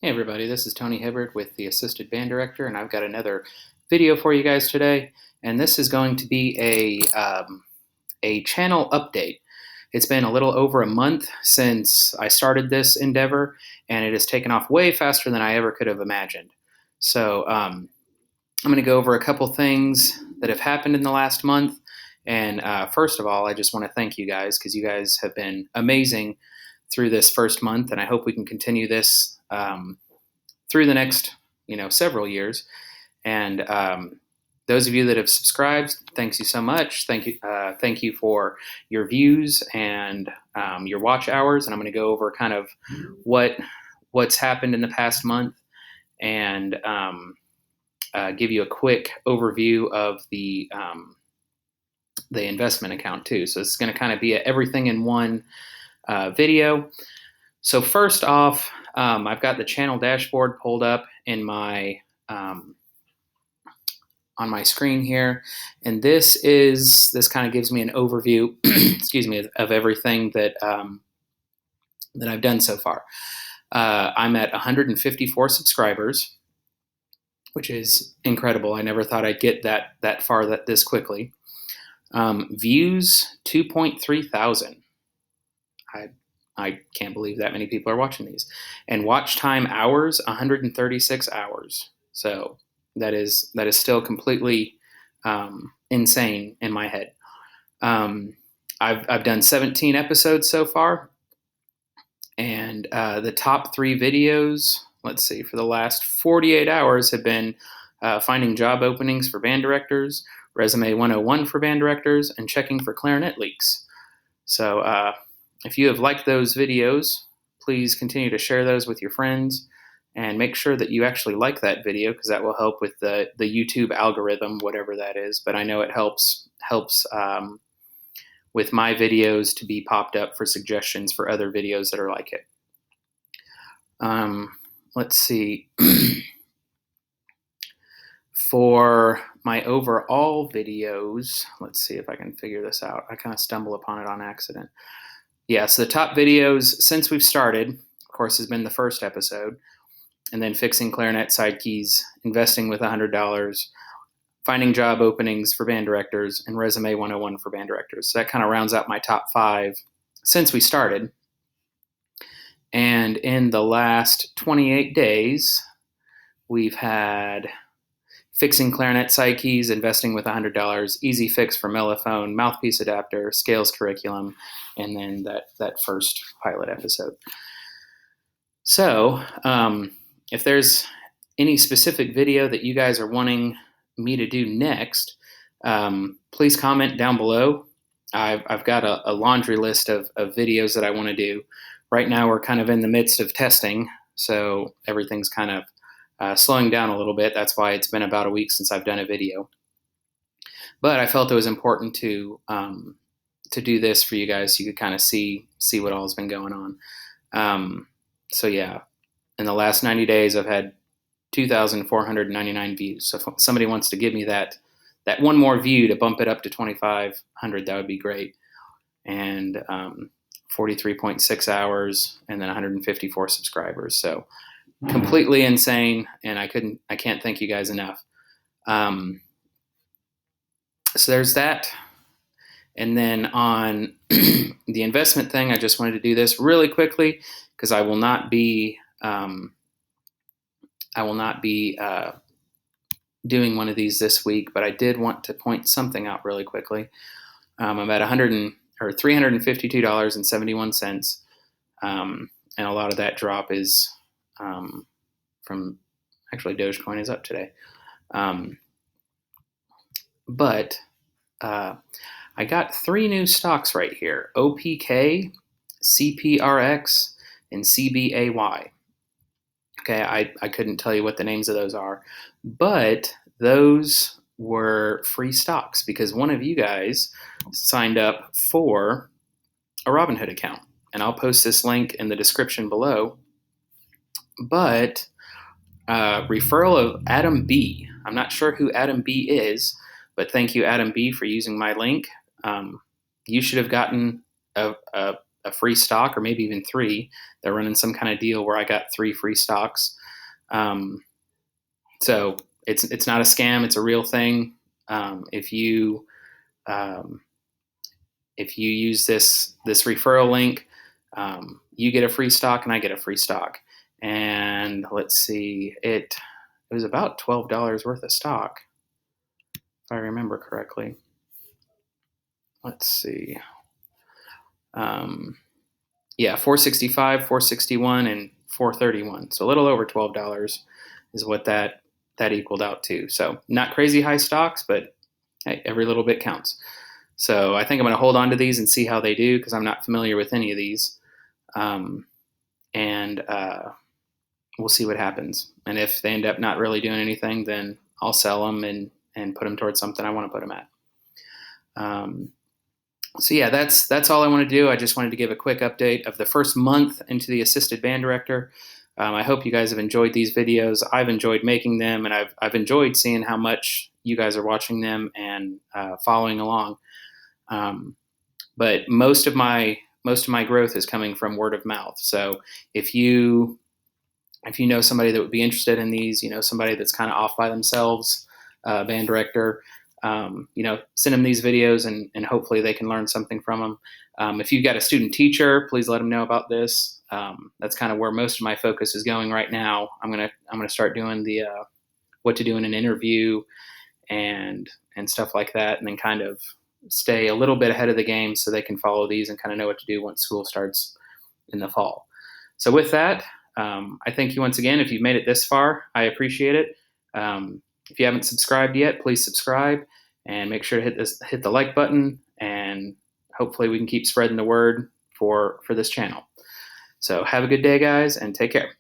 Hey everybody, this is Tony Hibbert with the Assisted Band Director, and I've got another video for you guys today. And this is going to be a channel update. It's been a little over a month since I started this endeavor, and it has taken off way faster than I ever could have imagined. So I'm going to go over a couple things that have happened in the last month. And first of all, I just want to thank you guys because you guys have been amazing through this first month, and I hope we can continue this through the next, several years. And those of you that have subscribed, thanks you so much. Thank you for your views and your watch hours. And I'm going to go over kind of what's happened in the past month and give you a quick overview of the investment account too. So it's going to kind of be everything in one video. So first off, I've got the channel dashboard pulled up in my on my screen here, and this kind of gives me an overview, excuse me, of everything that I've done so far. I'm at 154 subscribers, which is incredible. I never thought I'd get that far this quickly. Views 2.3 thousand. I can't believe that many people are watching these. And watch time hours, 136 hours. So that is still completely insane in my head. I've done 17 episodes so far, and the top 3 videos, let's see, for the last 48 hours have been finding job openings for band directors, resume 101 for band directors, and checking for clarinet leaks. So if you have liked those videos, please continue to share those with your friends and make sure that you actually like that video, because that will help with the YouTube algorithm, whatever that is. But I know it helps with my videos to be popped up for suggestions for other videos that are like it. Let's see. For my overall videos, let's see if I can figure this out. I kind of stumble upon it on accident. Yeah, so the top videos since we've started, of course, has been the first episode, and then fixing clarinet side keys, investing with $100, finding job openings for band directors, and resume 101 for band directors. So that kind of rounds out my top 5 since we started. And in the last 28 days, we've had fixing clarinet side keys, investing with $100, easy fix for mellophone, mouthpiece adapter, scales curriculum, and then that first pilot episode. So if there's any specific video that you guys are wanting me to do next, please comment down below. I've got a laundry list of videos that I want to do. Right now we're kind of in the midst of testing, so everything's kind of slowing down a little bit. That's why it's been about a week since I've done a video. But I felt it was important to do this for you guys so you could kind of see what all has been going on. So yeah, in the last 90 days, I've had 2,499 views. So if somebody wants to give me that one more view to bump it up to 2,500, that would be great. And 43.6 hours, and then 154 subscribers. So completely insane, and I can't thank you guys enough. So there's that. And then on the investment thing, I just wanted to do this really quickly because I will not be doing one of these this week, but I did want to point something out really quickly. I'm at $352.71, and a lot of that drop is from actually Doge Coin is up today. But I got 3 new stocks right here: OPK, CPRX, and CBAY. Okay, I couldn't tell you what the names of those are, but those were free stocks because one of you guys signed up for a Robinhood account. And I'll post this link in the description below. But referral of Adam B. I'm not sure who Adam B is, but thank you, Adam B, for using my link. You should have gotten a a free stock, or maybe even 3. They're running some kind of deal where I got 3 free stocks. So it's not a scam; it's a real thing. If you use this referral link, you get a free stock and I get a free stock. And let's see, it was about $12 worth of stock, if I remember correctly. Let's see. Yeah, 465, 461, and 431. So a little over $12 is what that equaled out to. So not crazy high stocks, but hey, every little bit counts. So I think I'm going to hold on to these and see how they do, because I'm not familiar with any of these. And we'll see what happens. And if they end up not really doing anything, then I'll sell them and put them towards something I want to put them at. So yeah, that's all I want to do. I just wanted to give a quick update of the first month into the Assisted Band Director. I hope you guys have enjoyed these videos. I've enjoyed making them, and I've enjoyed seeing how much you guys are watching them and following along. But most of my growth is coming from word of mouth. So if you know somebody that would be interested in these, somebody that's kind of off by themselves, band director, send them these videos and hopefully they can learn something from them. If you've got a student teacher, please let them know about this. That's kind of where most of my focus is going right now. I'm gonna start doing the what to do in an interview and stuff like that, and then kind of stay a little bit ahead of the game so they can follow these and kind of know what to do once school starts in the fall. So with that, I thank you once again. If you've made it this far, I appreciate it. If you haven't subscribed yet, please subscribe and make sure to hit the like button, and hopefully we can keep spreading the word for this channel. So have a good day, guys, and take care.